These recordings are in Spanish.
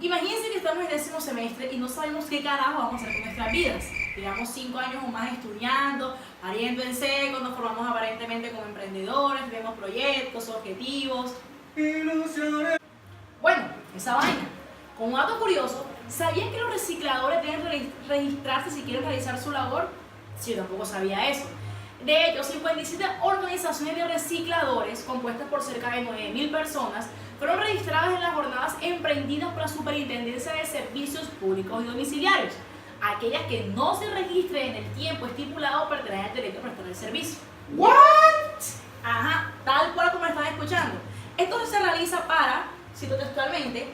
Imagínense que estamos en el 10º semestre y no sabemos qué carajo vamos a hacer con nuestras vidas. Llevamos 5 años o más estudiando, pariendo en seco, nos formamos aparentemente como emprendedores, vemos proyectos, objetivos. Bueno, esa vaina. Como un dato curioso, ¿sabían que los recicladores deben registrarse si quieren realizar su labor? Sí, yo tampoco sabía eso. De hecho, 57 organizaciones de recicladores, compuestas por cerca de 9.000 personas, fueron registradas en las jornadas emprendidas por la Superintendencia de Servicios Públicos y Domiciliarios. Aquellas que no se registren en el tiempo estipulado perderán el derecho a prestar el servicio. ¿What? Ajá, tal cual como están escuchando. Esto se realiza para, cito textualmente,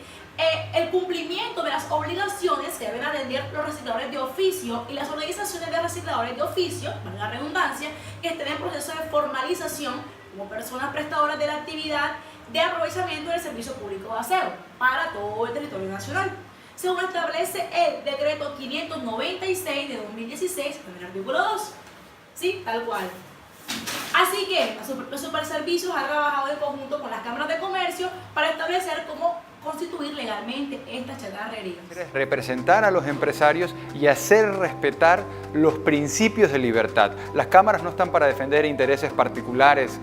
el cumplimiento de las obligaciones que deben atender los recicladores de oficio y las organizaciones de recicladores de oficio, valga la redundancia, que estén en proceso de formalización como personas prestadoras de la actividad de aprovechamiento del servicio público de aseo para todo el territorio nacional, según establece el decreto 596 de 2016, primer artículo 2. Sí, tal cual. Así que los Superservicios han trabajado en conjunto con las cámaras de comercio para establecer cómo constituir legalmente estas chatarrerías. Representar a los empresarios y hacer respetar los principios de libertad. Las cámaras no están para defender intereses particulares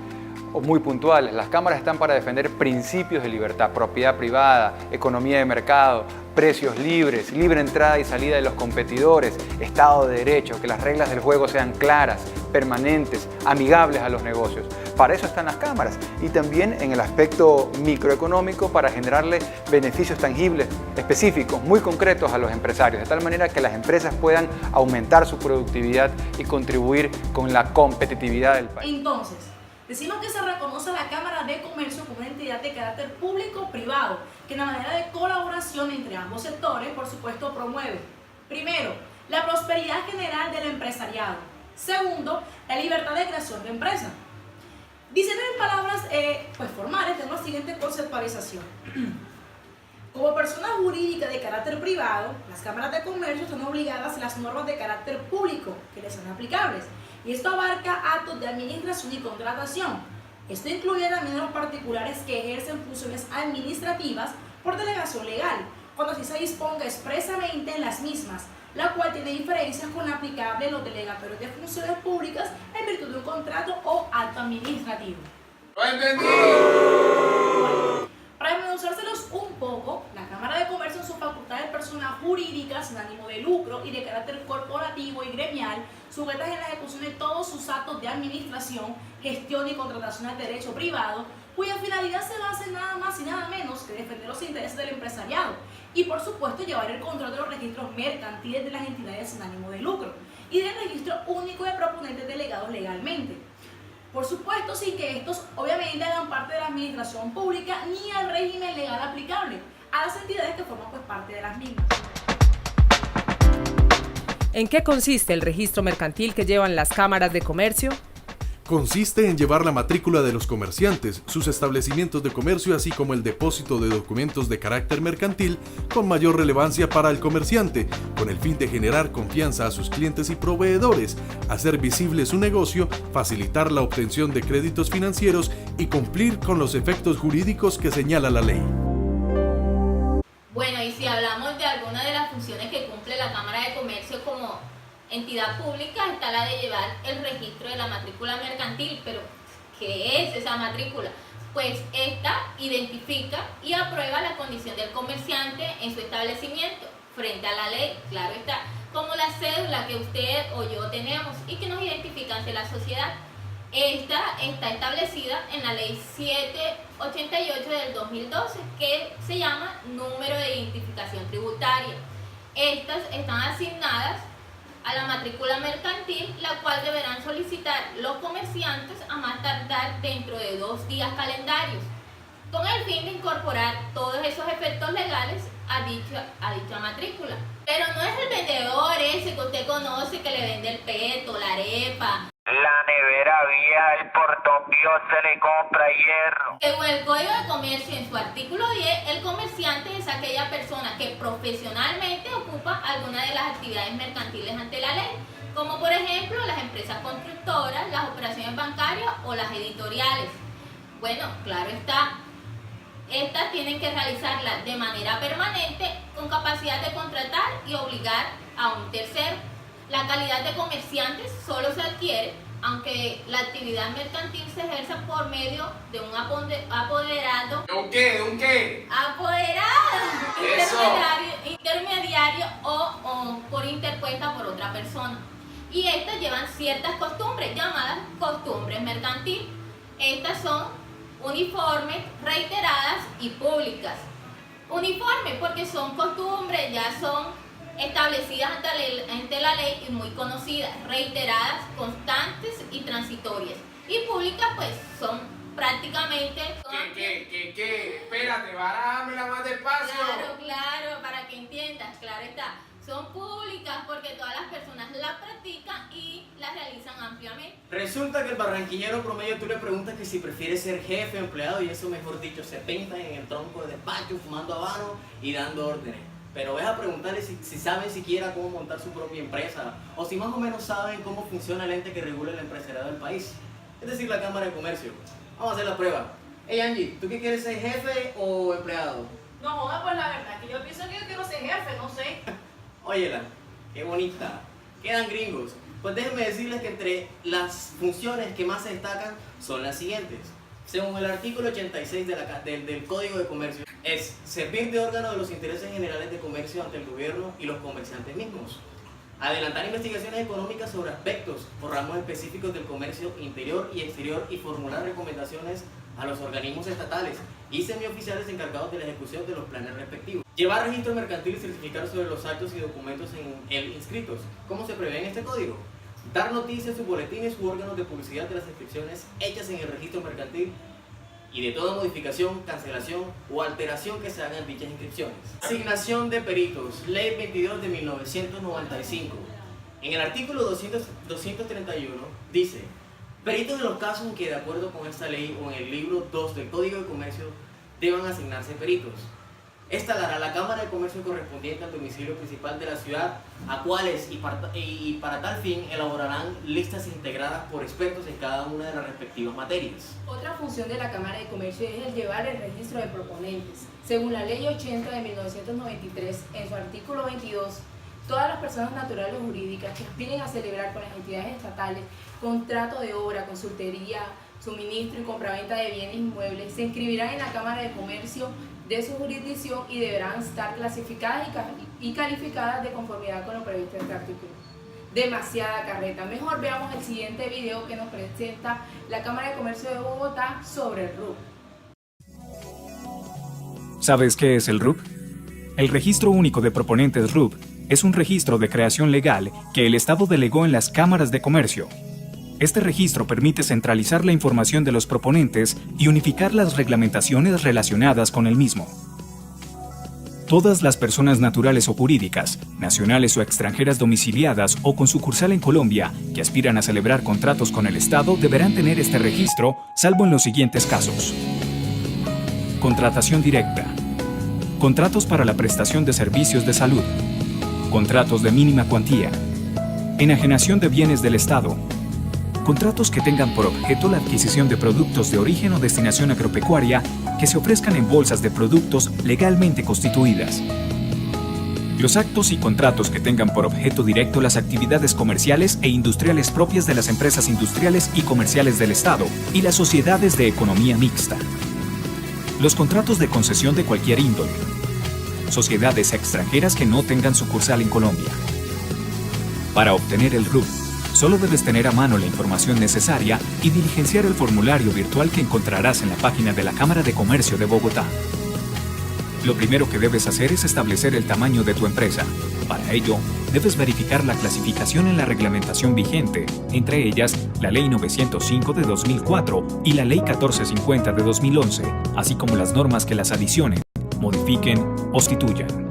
o muy puntuales. Las cámaras están para defender principios de libertad, propiedad privada, economía de mercado, precios libres, libre entrada y salida de los competidores, Estado de Derecho, que las reglas del juego sean claras, permanentes, amigables a los negocios. Para eso están las cámaras y también en el aspecto microeconómico para generarle beneficios tangibles, específicos, muy concretos a los empresarios, de tal manera que las empresas puedan aumentar su productividad y contribuir con la competitividad del país. Entonces, decimos que se reconoce a la Cámara de Comercio como una entidad de carácter público-privado, que en la manera de colaboración entre ambos sectores, por supuesto, promueve, primero, la prosperidad general del empresariado. Segundo, la libertad de creación de empresas. Diciendo en palabras formales, tenemos la siguiente conceptualización. Como persona jurídica de carácter privado, las cámaras de comercio están obligadas a las normas de carácter público que les son aplicables. Y esto abarca actos de administración y contratación. Esto incluye también a los particulares que ejercen funciones administrativas por delegación legal, cuando así se disponga expresamente en las mismas, la cual tiene diferencias con la aplicable en los delegatorios de funciones públicas en virtud de un contrato o acto administrativo. ¡Lo entendí! Bueno, para desmenuzárselos un poco, la Cámara de Comercio en su facultad de personas jurídicas sin ánimo de lucro y de carácter corporativo y gremial, sujetas en la ejecución de todos sus actos de administración, gestión y contratación al derecho privado, cuya finalidad se basa en nada más y nada menos que defender los intereses del empresariado y, por supuesto, llevar el control de los registros mercantiles de las entidades sin ánimo de lucro y del registro único de proponentes delegados legalmente. Por supuesto, sin que estos obviamente hagan parte de la administración pública ni al régimen legal aplicable a las entidades que forman parte de las mismas. ¿En qué consiste el registro mercantil que llevan las cámaras de comercio? Consiste en llevar la matrícula de los comerciantes, sus establecimientos de comercio, así como el depósito de documentos de carácter mercantil con mayor relevancia para el comerciante, con el fin de generar confianza a sus clientes y proveedores, hacer visible su negocio, facilitar la obtención de créditos financieros y cumplir con los efectos jurídicos que señala la ley. Bueno, y si hablamos de alguna de las funciones que cumple la Cámara de Comercio como entidad pública, está la de llevar el registro de la matrícula mercantil. Pero, ¿qué es esa matrícula? Pues esta identifica y aprueba la condición del comerciante en su establecimiento frente a la ley, claro está, como la cédula que usted o yo tenemos y que nos identifica ante la sociedad. Esta está establecida en la ley 788 del 2012, que se llama número de identificación tributaria. Estas están asignadas a la matrícula mercantil, la cual deberán solicitar los comerciantes a más tardar dentro de 2 días calendarios, con el fin de incorporar todos esos efectos legales a dicha matrícula. Pero no es el vendedor ese que usted conoce que le vende el peto, la arepa, la nevera vieja, el portopío se le compra hierro. Según el Código de Comercio, en su artículo 10, el comerciante es aquella persona que profesionalmente ocupa alguna de las actividades mercantiles ante la ley, como por ejemplo las empresas constructoras, las operaciones bancarias o las editoriales. Bueno, claro está, Estas tienen que realizarla de manera permanente con capacidad de contratar y obligar a un tercero. La calidad de comerciantes solo se adquiere aunque la actividad mercantil se ejerza por medio de un apoderado. ¿Un qué? ¿Un qué? Apoderado. Eso. Intermediario o por interpuesta por otra persona. Y estas llevan ciertas costumbres llamadas costumbres mercantiles. Estas son uniformes, reiteradas y públicas. Uniformes porque son costumbres, ya son establecidas ante la ley y muy conocidas, reiteradas, constantes y transitorias. Y públicas pues son prácticamente... ¿Qué? Espérate, barámela más despacio. Claro, para que entiendas, claro está. Son públicas porque todas las personas las practican y las realizan ampliamente. Resulta que el barranquillero promedio tú le preguntas que si prefiere ser jefe o empleado y eso mejor dicho se pintan en el tronco de despacho fumando habano y dando órdenes. Pero ves a preguntarle si saben siquiera cómo montar su propia empresa o si más o menos saben cómo funciona el ente que regula el empresariado del país, es decir, la Cámara de Comercio. Vamos a hacer la prueba. Hey Angie, ¿tú qué quieres ser, jefe o empleado? No joda, pues la verdad que yo pienso que yo quiero ser jefe, no sé. Óyela, qué bonita. Quedan gringos. Pues déjenme decirles que entre las funciones que más se destacan son las siguientes. Según el artículo 86 del Código de Comercio, es servir de órgano de los intereses generales de comercio ante el gobierno y los comerciantes mismos. Adelantar investigaciones económicas sobre aspectos o ramos específicos del comercio interior y exterior y formular recomendaciones a los organismos estatales y semioficiales encargados de la ejecución de los planes respectivos. Llevar registro mercantil y certificar sobre los actos y documentos en él inscritos, como se prevé en este código. Dar noticias, sus boletines u órganos de publicidad de las inscripciones hechas en el registro mercantil y de toda modificación, cancelación o alteración que se hagan en dichas inscripciones. Asignación de peritos, Ley 22 de 1995. En el artículo 231 dice: peritos en los casos en que de acuerdo con esta ley o en el libro 2 del Código de Comercio deban asignarse peritos. Esta dará la Cámara de Comercio correspondiente al domicilio principal de la ciudad, a cuales y para tal fin elaborarán listas integradas por expertos en cada una de las respectivas materias. Otra función de la Cámara de Comercio es el llevar el registro de proponentes. Según la Ley 80 de 1993, en su artículo 22, todas las personas naturales o jurídicas que aspiren a celebrar con las entidades estatales contrato de obra, consultoría, suministro y compraventa de bienes inmuebles se inscribirán en la Cámara de Comercio de su jurisdicción y deberán estar clasificadas y calificadas de conformidad con lo previsto en este artículo. Demasiada carreta. Mejor veamos el siguiente video que nos presenta la Cámara de Comercio de Bogotá sobre el RUP. ¿Sabes qué es el RUP? El Registro Único de Proponentes RUP es un registro de creación legal que el Estado delegó en las cámaras de comercio. Este registro permite centralizar la información de los proponentes y unificar las reglamentaciones relacionadas con el mismo. Todas las personas naturales o jurídicas, nacionales o extranjeras domiciliadas o con sucursal en Colombia, que aspiran a celebrar contratos con el Estado deberán tener este registro, salvo en los siguientes casos: contratación directa, contratos para la prestación de servicios de salud, contratos de mínima cuantía, enajenación de bienes del Estado, contratos que tengan por objeto la adquisición de productos de origen o destinación agropecuaria que se ofrezcan en bolsas de productos legalmente constituidas. Los actos y contratos que tengan por objeto directo las actividades comerciales e industriales propias de las empresas industriales y comerciales del Estado y las sociedades de economía mixta. Los contratos de concesión de cualquier índole. Sociedades extranjeras que no tengan sucursal en Colombia. Para obtener el RUP, solo debes tener a mano la información necesaria y diligenciar el formulario virtual que encontrarás en la página de la Cámara de Comercio de Bogotá. Lo primero que debes hacer es establecer el tamaño de tu empresa. Para ello, debes verificar la clasificación en la reglamentación vigente, entre ellas la Ley 905 de 2004 y la Ley 1450 de 2011, así como las normas que las adicionen, modifiquen o sustituyan.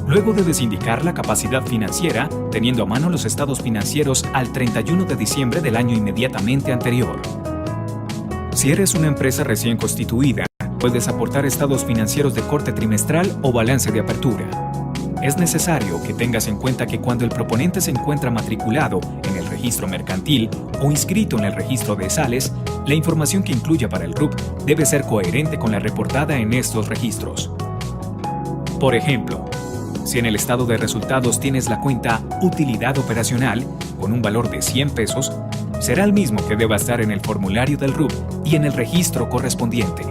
Luego debes indicar la capacidad financiera, teniendo a mano los estados financieros al 31 de diciembre del año inmediatamente anterior. Si eres una empresa recién constituida, puedes aportar estados financieros de corte trimestral o balance de apertura. Es necesario que tengas en cuenta que cuando el proponente se encuentra matriculado en el registro mercantil o inscrito en el registro de sales, la información que incluya para el RUP debe ser coherente con la reportada en estos registros. Por ejemplo, si en el estado de resultados tienes la cuenta utilidad operacional con un valor de 100 pesos, será el mismo que deba estar en el formulario del RUP y en el registro correspondiente.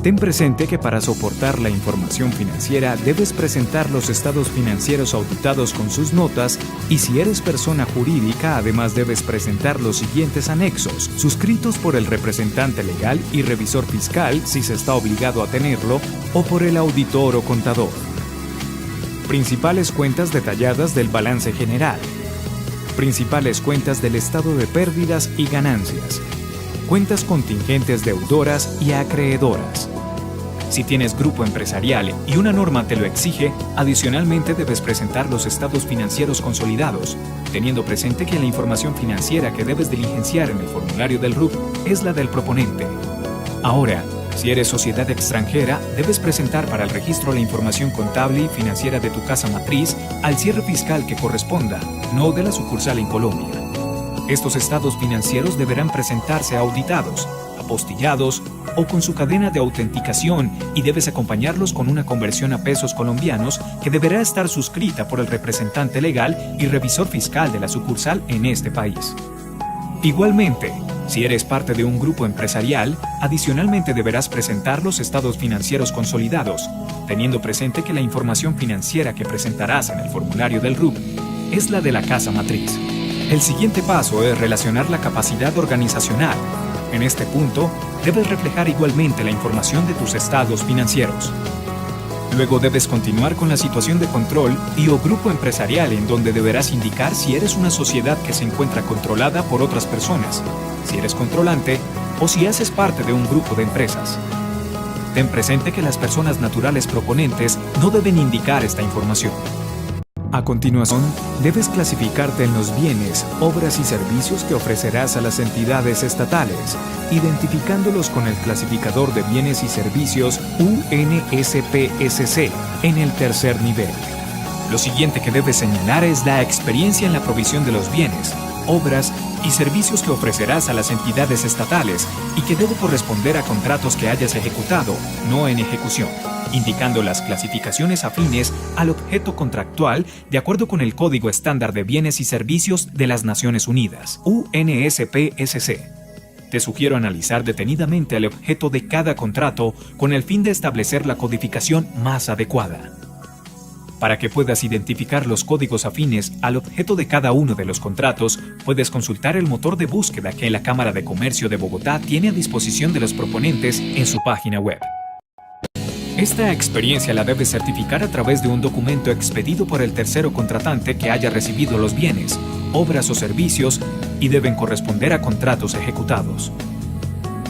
Ten presente que para soportar la información financiera debes presentar los estados financieros auditados con sus notas y si eres persona jurídica además debes presentar los siguientes anexos, suscritos por el representante legal y revisor fiscal si se está obligado a tenerlo o por el auditor o contador. Principales cuentas detalladas del balance general. Principales cuentas del estado de pérdidas y ganancias. Cuentas contingentes deudoras y acreedoras. Si tienes grupo empresarial y una norma te lo exige, adicionalmente debes presentar los estados financieros consolidados, teniendo presente que la información financiera que debes diligenciar en el formulario del RUP es la del proponente. Ahora, si eres sociedad extranjera, debes presentar para el registro la información contable y financiera de tu casa matriz al cierre fiscal que corresponda, no de la sucursal en Colombia. Estos estados financieros deberán presentarse auditados, apostillados o con su cadena de autenticación y debes acompañarlos con una conversión a pesos colombianos que deberá estar suscrita por el representante legal y revisor fiscal de la sucursal en este país. Igualmente, si eres parte de un grupo empresarial, adicionalmente deberás presentar los estados financieros consolidados, teniendo presente que la información financiera que presentarás en el formulario del RUP es la de la casa matriz. El siguiente paso es relacionar la capacidad organizacional. En este punto, debes reflejar igualmente la información de tus estados financieros. Luego debes continuar con la situación de control y o grupo empresarial en donde deberás indicar si eres una sociedad que se encuentra controlada por otras personas, si eres controlante o si haces parte de un grupo de empresas. Ten presente que las personas naturales proponentes no deben indicar esta información. A continuación, debes clasificarte en los bienes, obras y servicios que ofrecerás a las entidades estatales, identificándolos con el clasificador de bienes y servicios UNSPSC en el tercer nivel. Lo siguiente que debes señalar es la experiencia en la provisión de los bienes, obras y servicios que ofrecerás a las entidades estatales y que debe corresponder a contratos que hayas ejecutado, no en ejecución, indicando las clasificaciones afines al objeto contractual de acuerdo con el Código Estándar de Bienes y Servicios de las Naciones Unidas, UNSPSC. Te sugiero analizar detenidamente el objeto de cada contrato con el fin de establecer la codificación más adecuada. Para que puedas identificar los códigos afines al objeto de cada uno de los contratos, puedes consultar el motor de búsqueda que la Cámara de Comercio de Bogotá tiene a disposición de los proponentes en su página web. Esta experiencia la debes certificar a través de un documento expedido por el tercero contratante que haya recibido los bienes, obras o servicios y deben corresponder a contratos ejecutados.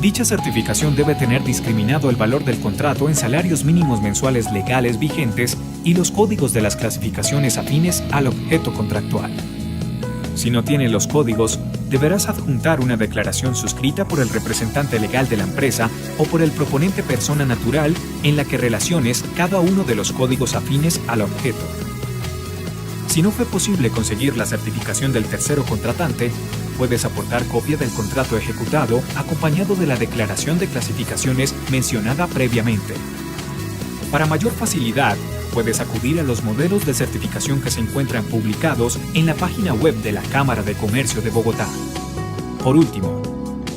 Dicha certificación debe tener discriminado el valor del contrato en salarios mínimos mensuales legales vigentes y los códigos de las clasificaciones afines al objeto contractual. Si no tiene los códigos, deberás adjuntar una declaración suscrita por el representante legal de la empresa o por el proponente persona natural en la que relaciones cada uno de los códigos afines al objeto. Si no fue posible conseguir la certificación del tercero contratante, puedes aportar copia del contrato ejecutado acompañado de la declaración de clasificaciones mencionada previamente. Para mayor facilidad, puedes acudir a los modelos de certificación que se encuentran publicados en la página web de la Cámara de Comercio de Bogotá. Por último,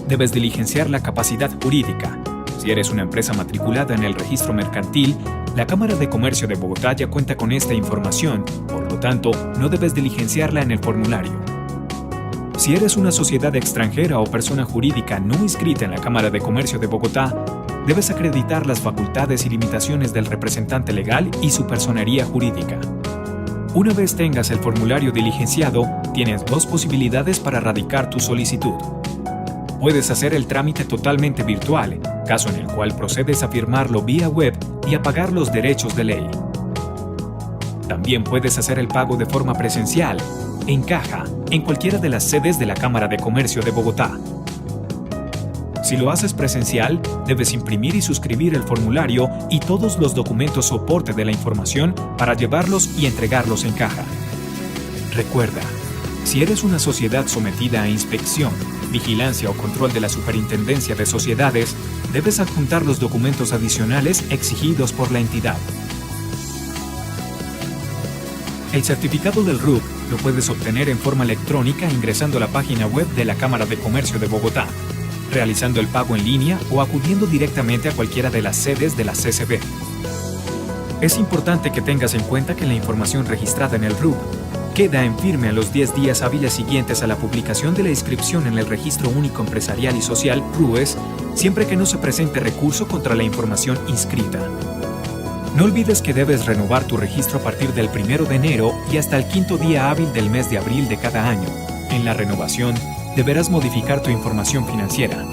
debes diligenciar la capacidad jurídica. Si eres una empresa matriculada en el registro mercantil, la Cámara de Comercio de Bogotá ya cuenta con esta información, por lo tanto, no debes diligenciarla en el formulario. Si eres una sociedad extranjera o persona jurídica no inscrita en la Cámara de Comercio de Bogotá, debes acreditar las facultades y limitaciones del representante legal y su personería jurídica. Una vez tengas el formulario diligenciado, tienes dos posibilidades para radicar tu solicitud. Puedes hacer el trámite totalmente virtual, caso en el cual procedes a firmarlo vía web y a pagar los derechos de ley. También puedes hacer el pago de forma presencial, en caja, en cualquiera de las sedes de la Cámara de Comercio de Bogotá. Si lo haces presencial, debes imprimir y suscribir el formulario y todos los documentos soporte de la información para llevarlos y entregarlos en caja. Recuerda, si eres una sociedad sometida a inspección, vigilancia o control de la Superintendencia de Sociedades, debes adjuntar los documentos adicionales exigidos por la entidad. El certificado del RUC lo puedes obtener en forma electrónica ingresando a la página web de la Cámara de Comercio de Bogotá, realizando el pago en línea o acudiendo directamente a cualquiera de las sedes de la CCB. Es importante que tengas en cuenta que la información registrada en el RUC queda en firme a los 10 días hábiles siguientes a la publicación de la inscripción en el Registro Único Empresarial y Social, RUES, siempre que no se presente recurso contra la información inscrita. No olvides que debes renovar tu registro a partir del 1 de enero y hasta el 5º día hábil del mes de abril de cada año. En la renovación, deberás modificar tu información financiera.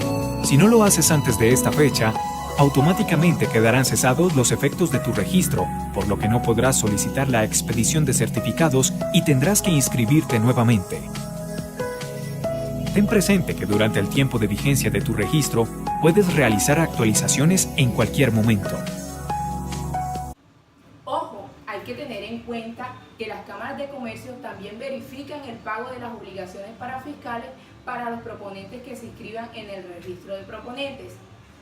Si no lo haces antes de esta fecha, automáticamente quedarán cesados los efectos de tu registro, por lo que no podrás solicitar la expedición de certificados y tendrás que inscribirte nuevamente. Ten presente que durante el tiempo de vigencia de tu registro, puedes realizar actualizaciones en cualquier momento. Ojo, hay que tener en cuenta que las cámaras de comercio también verifican el pago de las obligaciones parafiscales para los proponentes que se inscriban en el registro de proponentes.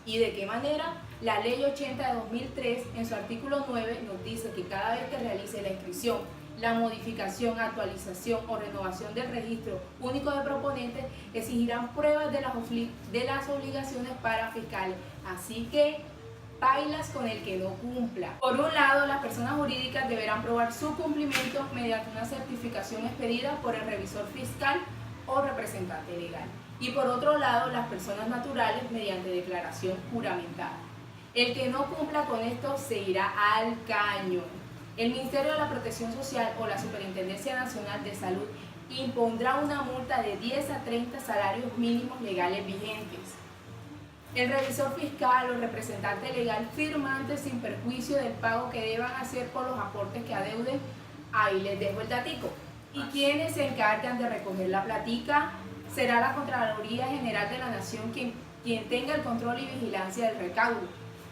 ¿Y de qué manera? La Ley 80 de 2003, en su artículo 9, nos dice que cada vez que realice la inscripción, la modificación, actualización o renovación del registro único de proponentes, exigirán pruebas de las obligaciones parafiscales. Así que, bailas con el que no cumpla. Por un lado, las personas jurídicas deberán probar su cumplimiento mediante una certificación expedida por el revisor fiscal o representante legal. Y por otro lado, las personas naturales mediante declaración juramentada. El que no cumpla con esto se irá al caño. El Ministerio de la Protección Social o la Superintendencia Nacional de Salud impondrá una multa de 10 a 30 salarios mínimos legales vigentes. El revisor fiscal o representante legal firmante sin perjuicio del pago que deban hacer por los aportes que adeuden. Ahí les dejo el datico. ¿Y quiénes se encargan de recoger la platica? Será la Contraloría General de la Nación quien tenga el control y vigilancia del recaudo,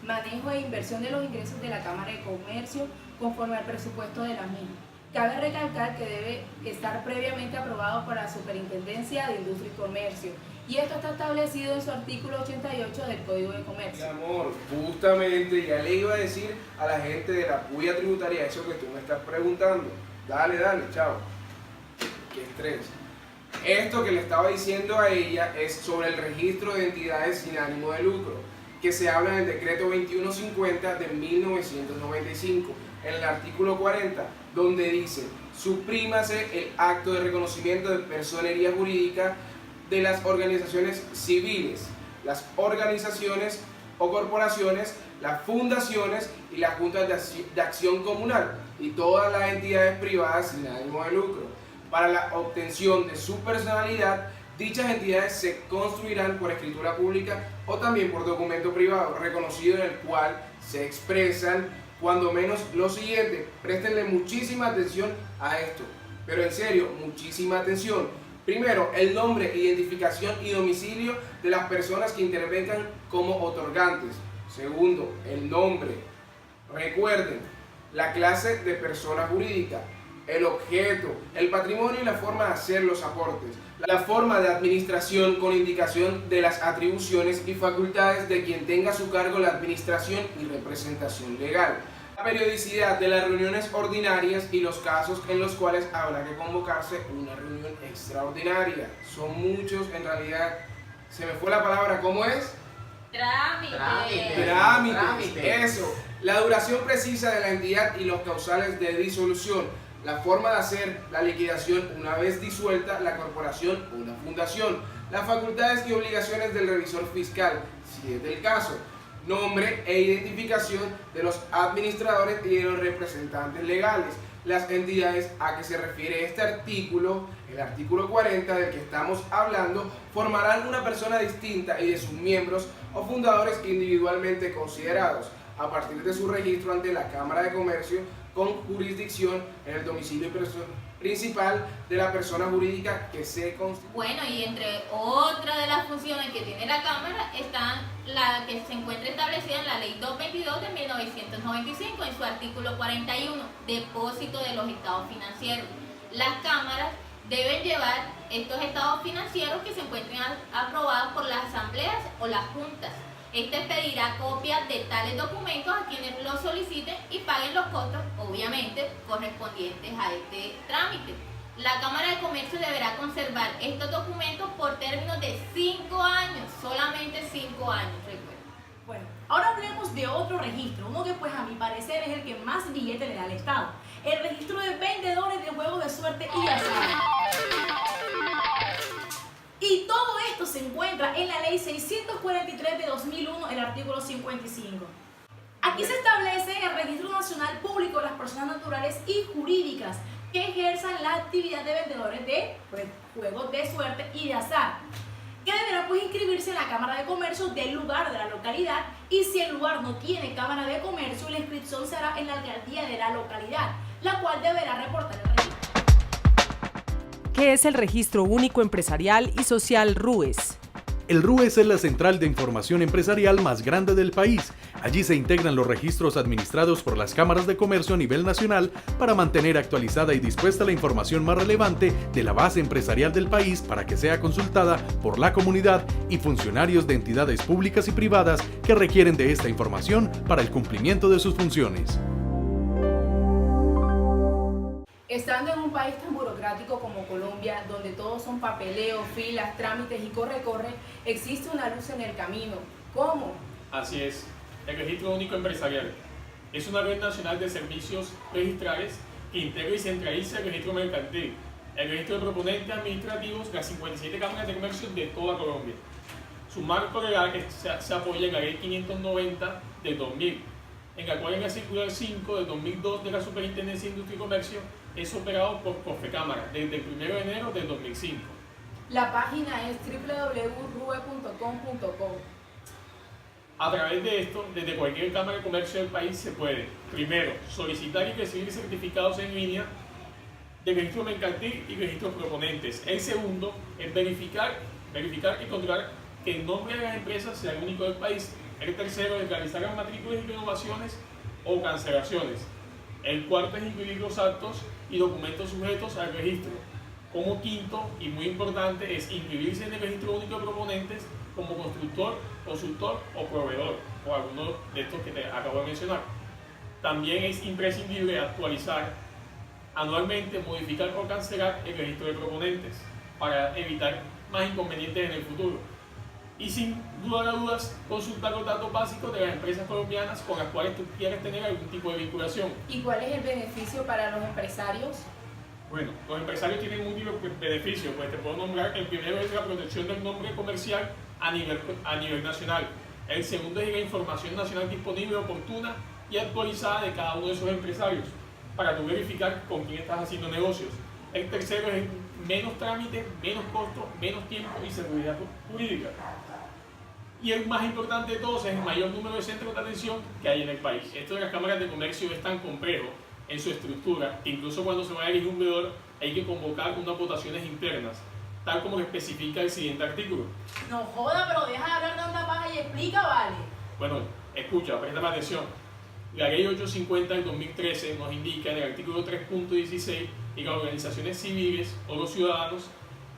manejo e inversión de los ingresos de la Cámara de Comercio conforme al presupuesto de la misma. Cabe recalcar que debe estar previamente aprobado por la Superintendencia de Industria y Comercio, y esto está establecido en su artículo 88 del Código de Comercio. Mi amor, justamente ya le iba a decir a la gente de la puya tributaria eso que tú me estás preguntando. Dale, chao. Qué estrés. Esto que le estaba diciendo a ella es sobre el registro de entidades sin ánimo de lucro, que se habla en el decreto 2150 de 1995, en el artículo 40, donde dice: suprímase el acto de reconocimiento de personería jurídica de las organizaciones civiles, las organizaciones o corporaciones, las fundaciones y las juntas de acción comunal y todas las entidades privadas sin ánimo de lucro. Para la obtención de su personalidad, dichas entidades se construirán por escritura pública o también por documento privado reconocido, en el cual se expresan cuando menos lo siguiente. Préstenle muchísima atención a esto, pero en serio, muchísima atención. Primero, el nombre, identificación y domicilio de las personas que intervengan como otorgantes. Segundo, el nombre. Recuerden, la clase de persona jurídica, el objeto, el patrimonio y la forma de hacer los aportes, la forma de administración con indicación de las atribuciones y facultades de quien tenga a su cargo la administración y representación legal, la periodicidad de las reuniones ordinarias y los casos en los cuales habrá que convocarse una reunión extraordinaria. Son muchos, en realidad, se me fue la palabra, ¿cómo es? Trámite. Eso. La duración precisa de la entidad y los causales de disolución. La forma de hacer la liquidación una vez disuelta la corporación o la fundación. Las facultades y obligaciones del revisor fiscal, si es del caso. Nombre e identificación de los administradores y de los representantes legales. Las entidades a que se refiere este artículo, el artículo 40 del que estamos hablando, formarán una persona distinta y de sus miembros o fundadores individualmente considerados, a partir de su registro ante la Cámara de Comercio, con jurisdicción en el domicilio principal de la persona jurídica que se constituye. Bueno, y entre otras de las funciones que tiene la Cámara están la que se encuentra establecida en la Ley 222 de 1995 en su artículo 41, depósito de los estados financieros. Las cámaras deben llevar estos estados financieros que se encuentren aprobados por las asambleas o las juntas. Este pedirá copias de tales documentos a quienes los soliciten y paguen los costos, obviamente, correspondientes a este trámite. La Cámara de Comercio deberá conservar estos documentos por términos de 5 años, solamente 5 años, recuerden. Bueno, ahora hablemos de otro registro, uno que pues a mi parecer es el que más billete le da al Estado. El registro de vendedores de juegos de suerte y azar. Y todo esto se encuentra en la Ley 643 de 2001, el artículo 55. Aquí se establece el Registro Nacional Público de las personas naturales y jurídicas que ejerzan la actividad de vendedores de juegos de suerte y de azar, que deberá pues inscribirse en la Cámara de Comercio del lugar de la localidad, y si el lugar no tiene Cámara de Comercio, la inscripción se hará en la alcaldía de la localidad, la cual deberá reportar el registro. ¿Qué es el Registro Único Empresarial y Social RUES? El RUES es la central de información empresarial más grande del país. Allí se integran los registros administrados por las cámaras de comercio a nivel nacional para mantener actualizada y dispuesta la información más relevante de la base empresarial del país para que sea consultada por la comunidad y funcionarios de entidades públicas y privadas que requieren de esta información para el cumplimiento de sus funciones. Estando en un país tan burocrático como Colombia, donde todos son papeleo, filas, trámites y corre-corre, existe una luz en el camino. ¿Cómo? Así es. El Registro Único Empresarial es una red nacional de servicios registrales que integra y centraliza el registro mercantil, el registro de proponentes administrativos, las 57 cámaras de comercio de toda Colombia. Su marco legal se apoya en la Ley 590 del 2000, en la cual en la circular 5 del 2002 de la Superintendencia de Industria y Comercio es operado por Confecámara desde el 1 de enero del 2005. La página es www.rue.com.co. A través de esto, desde cualquier Cámara de Comercio del país se puede, primero, solicitar y recibir certificados en línea de registro mercantil y registros proponentes. El segundo es verificar y controlar que el nombre de las empresas sea el único del país. El tercero es realizar las matrículas y renovaciones o cancelaciones. El cuarto es incluir los actos y documentos sujetos al registro. Como quinto, y muy importante, es inscribirse en el registro único de proponentes como constructor, consultor o proveedor, o alguno de estos que te acabo de mencionar. También es imprescindible actualizar anualmente, modificar o cancelar el registro de proponentes para evitar más inconvenientes en el futuro. Y sin lugar a dudas, consultar los datos básicos de las empresas colombianas con las cuales tú quieres tener algún tipo de vinculación. ¿Y cuál es el beneficio para los empresarios? Bueno, los empresarios tienen múltiples beneficios, pues te puedo nombrar. El primero es la protección del nombre comercial a nivel nacional. El segundo es la información nacional disponible, oportuna y actualizada de cada uno de esos empresarios para tú verificar con quién estás haciendo negocios. El tercero es menos trámites, menos costos, menos tiempo y seguridad jurídica. Y el más importante de todos es el mayor número de centros de atención que hay en el país. Esto de las cámaras de comercio es tan complejo en su estructura que incluso cuando se va a elegir un vendedor hay que convocar unas votaciones internas, tal como lo especifica el siguiente artículo. No joda, pero deja de hablar tanta paja y explica, vale. Bueno, escucha, préstame atención. La Ley 850 del 2013 nos indica en el artículo 3.16 que las organizaciones civiles o los ciudadanos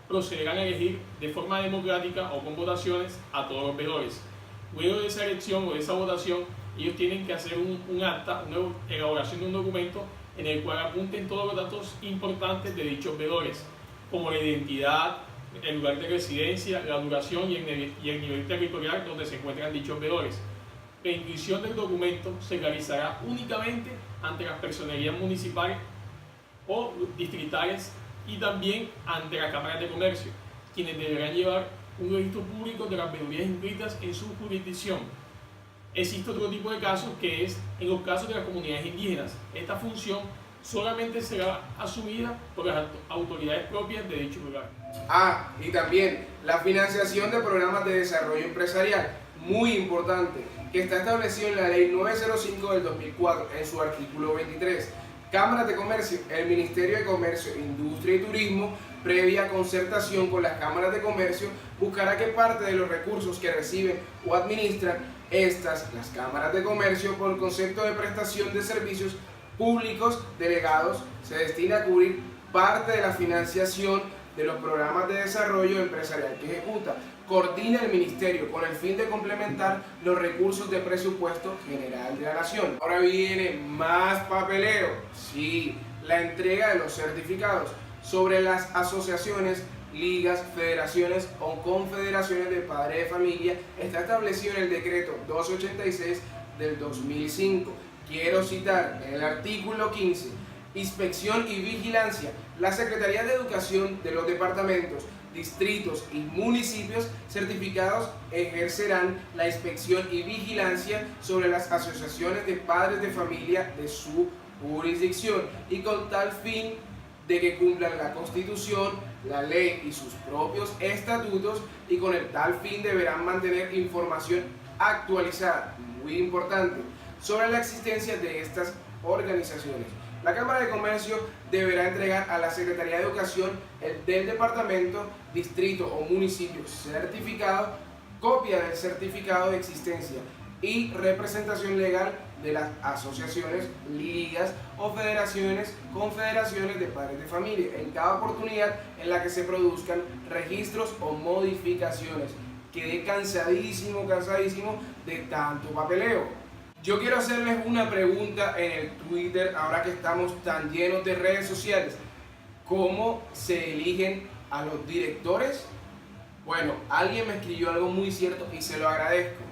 procederán a elegir de forma democrática o con votaciones a todos los veedores. Luego de esa elección o de esa votación, ellos tienen que hacer un acta, una elaboración de un documento en el cual apunten todos los datos importantes de dichos veedores, como la identidad, el lugar de residencia, la duración y el nivel territorial donde se encuentran dichos veedores. La inscripción del documento se realizará únicamente ante las personerías municipales o distritales y también ante las cámaras de comercio, quienes deberán llevar un registro público de las veedurías inscritas en su jurisdicción. Existe otro tipo de casos que es en los casos de las comunidades indígenas. Esta función solamente será asumida por las autoridades propias de dicho lugar. Y también la financiación de programas de desarrollo empresarial, muy importante, que está establecido en la Ley 905 del 2004 en su artículo 23. Cámaras de Comercio. El Ministerio de Comercio, Industria y Turismo, previa concertación con las cámaras de comercio, buscará que parte de los recursos que reciben o administran las cámaras de comercio, por el concepto de prestación de servicios públicos delegados, se destina a cubrir parte de la financiación de los programas de desarrollo empresarial que ejecuta. Coordina el Ministerio con el fin de complementar los recursos de presupuesto general de la Nación. Ahora viene más papeleo. Sí, la entrega de los certificados sobre las asociaciones, ligas, federaciones o confederaciones de padres de familia está establecido en el decreto 286 del 2005. Quiero citar en el artículo 15, inspección y vigilancia. La Secretaría de Educación de los departamentos, distritos y municipios certificados ejercerán la inspección y vigilancia sobre las asociaciones de padres de familia de su jurisdicción y con tal fin de que cumplan la Constitución, la ley y sus propios estatutos, y con el tal fin deberán mantener información actualizada, muy importante, sobre la existencia de estas organizaciones. La Cámara de Comercio deberá entregar a la Secretaría de Educación del departamento, distrito o municipio certificado, copia del certificado de existencia y representación legal de las asociaciones, ligas o federaciones, confederaciones de padres de familia en cada oportunidad en la que se produzcan registros o modificaciones. Quedé cansadísimo de tanto papeleo. Yo quiero hacerles una pregunta en el Twitter, ahora que estamos tan llenos de redes sociales. ¿Cómo se eligen a los directores? Bueno, alguien me escribió algo muy cierto y se lo agradezco.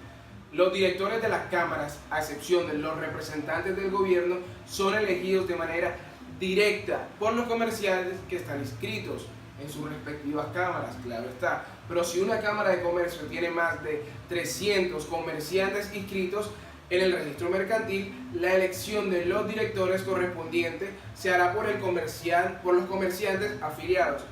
Los directores de las cámaras, a excepción de los representantes del gobierno, son elegidos de manera directa por los comerciantes que están inscritos en sus respectivas cámaras, claro está. Pero si una cámara de comercio tiene más de 300 comerciantes inscritos en el registro mercantil, la elección de los directores correspondientes se hará por los comerciantes afiliados.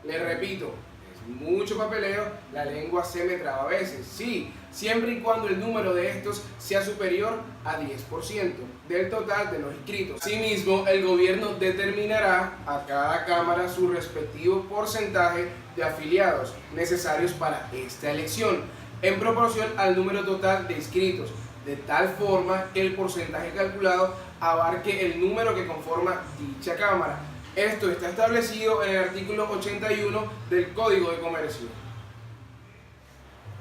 Les repito, es mucho papeleo, la lengua se me traba a veces. Sí, siempre y cuando el número de estos sea superior a 10% del total de los inscritos. Asimismo, el gobierno determinará a cada cámara su respectivo porcentaje de afiliados necesarios para esta elección, en proporción al número total de inscritos, de tal forma que el porcentaje calculado abarque el número que conforma dicha cámara. Esto está establecido en el artículo 81 del Código de Comercio.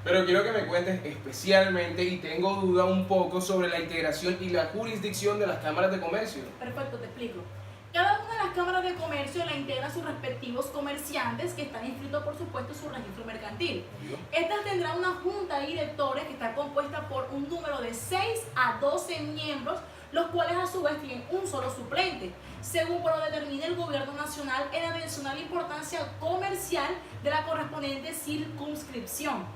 Pero quiero que me cuentes especialmente, y tengo duda un poco, sobre la integración y la jurisdicción de las cámaras de comercio. Perfecto, te explico. Cada una de las cámaras de comercio la integran sus respectivos comerciantes que están inscritos, por supuesto, en su registro mercantil. Estas tendrán una junta de directores que está compuesta por un número de 6 a 12 miembros, los cuales a su vez tienen un solo suplente, según lo determine el gobierno nacional en atención a la importancia comercial de la correspondiente circunscripción.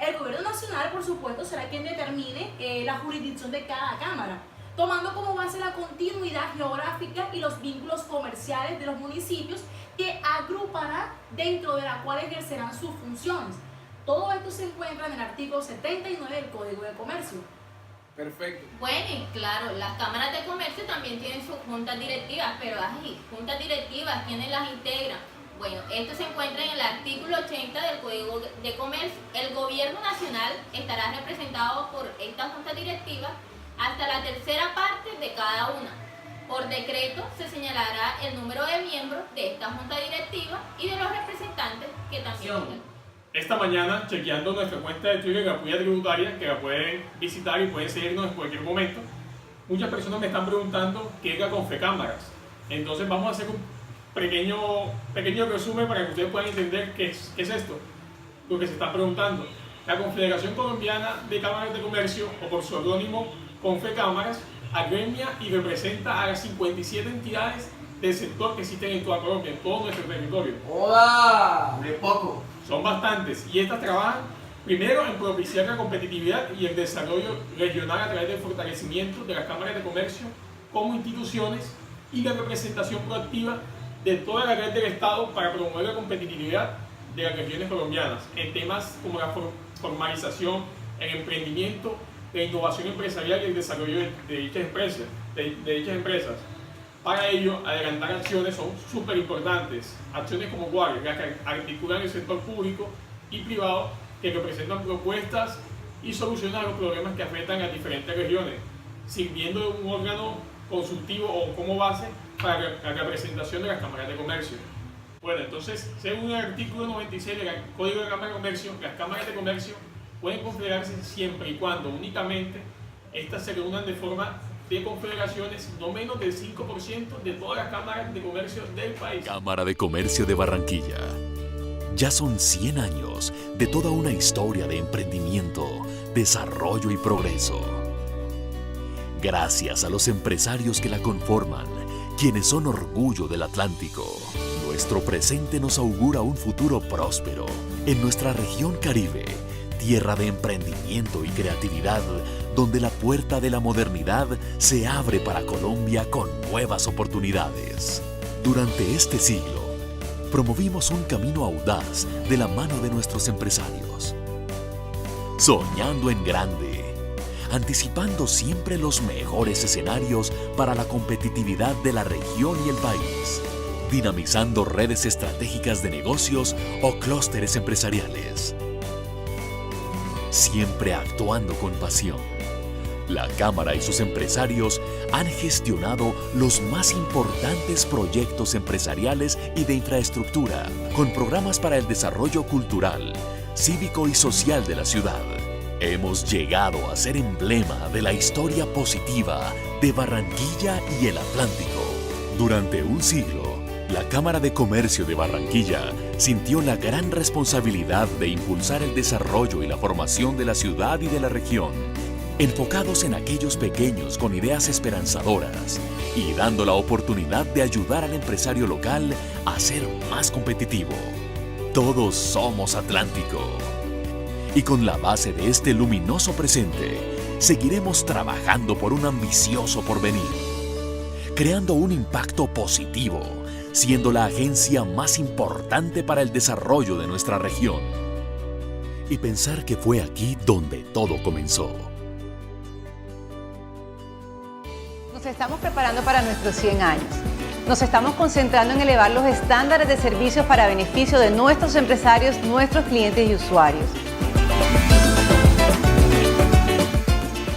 El gobierno nacional, por supuesto, será quien determine la jurisdicción de cada cámara, tomando como base la continuidad geográfica y los vínculos comerciales de los municipios que agrupará, dentro de la cual ejercerán sus funciones. Todo esto se encuentra en el artículo 79 del Código de Comercio. Perfecto. Bueno, y claro, las cámaras de comercio también tienen sus juntas directivas, pero juntas directivas, ¿quiénes las integran? Bueno, esto se encuentra en el artículo 80 del Código de Comercio. El gobierno nacional estará representado por esta junta directiva hasta la tercera parte de cada una. Por decreto se señalará el número de miembros de esta junta directiva y de los representantes que también tienen. Esta mañana, chequeando nuestra cuenta de Twitter, la Puya Tributaria, que la pueden visitar y pueden seguirnos en cualquier momento, muchas personas me están preguntando qué es la Confecámaras. Entonces vamos a hacer un pequeño resumen para que ustedes puedan entender qué es esto, lo que se está preguntando. La Confederación Colombiana de Cámaras de Comercio, o por su acrónimo Confecámaras, agremia y representa a las 57 entidades del sector que existen en toda Colombia, en todo nuestro territorio. ¡Hola! De poco. Son bastantes, y estas trabajan primero en propiciar la competitividad y el desarrollo regional a través del fortalecimiento de las cámaras de comercio como instituciones y la representación proactiva de toda la red del Estado para promover la competitividad de las regiones colombianas en temas como la formalización, el emprendimiento, la innovación empresarial y el desarrollo de dichas empresas. Para ello, adelantar acciones son súper importantes. Acciones como cuáles, las que articulan el sector público y privado, que representan propuestas y soluciones a los problemas que afectan a diferentes regiones, sirviendo de un órgano consultivo o como base para la representación de las cámaras de comercio. Bueno, entonces, según el artículo 96 del Código de Cámara de Comercio, las cámaras de comercio pueden confederarse siempre y cuando únicamente estas se reúnan de forma de confederaciones no menos del 5% de todas las cámaras de comercio del país. Cámara de Comercio de Barranquilla. Ya son 100 años de toda una historia de emprendimiento, desarrollo y progreso. Gracias a los empresarios que la conforman, quienes son orgullo del Atlántico, nuestro presente nos augura un futuro próspero en nuestra región Caribe, tierra de emprendimiento y creatividad, donde la puerta de la modernidad se abre para Colombia con nuevas oportunidades. Durante este siglo, promovimos un camino audaz de la mano de nuestros empresarios, soñando en grande, anticipando siempre los mejores escenarios para la competitividad de la región y el país, dinamizando redes estratégicas de negocios o clústeres empresariales. Siempre actuando con pasión, la Cámara y sus empresarios han gestionado los más importantes proyectos empresariales y de infraestructura, con programas para el desarrollo cultural, cívico y social de la ciudad. Hemos llegado a ser emblema de la historia positiva de Barranquilla y el Atlántico. Durante un siglo, la Cámara de Comercio de Barranquilla sintió la gran responsabilidad de impulsar el desarrollo y la formación de la ciudad y de la región, enfocados en aquellos pequeños con ideas esperanzadoras y dando la oportunidad de ayudar al empresario local a ser más competitivo. Todos somos Atlántico. Y con la base de este luminoso presente, seguiremos trabajando por un ambicioso porvenir, creando un impacto positivo, siendo la agencia más importante para el desarrollo de nuestra región. Y pensar que fue aquí donde todo comenzó. Nos estamos preparando para nuestros 100 años. Nos estamos concentrando en elevar los estándares de servicios para beneficio de nuestros empresarios, nuestros clientes y usuarios.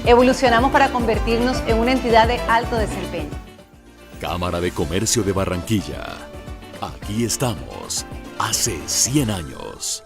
Evolucionamos para convertirnos en una entidad de alto desempeño. Cámara de Comercio de Barranquilla. Aquí estamos, hace 100 años.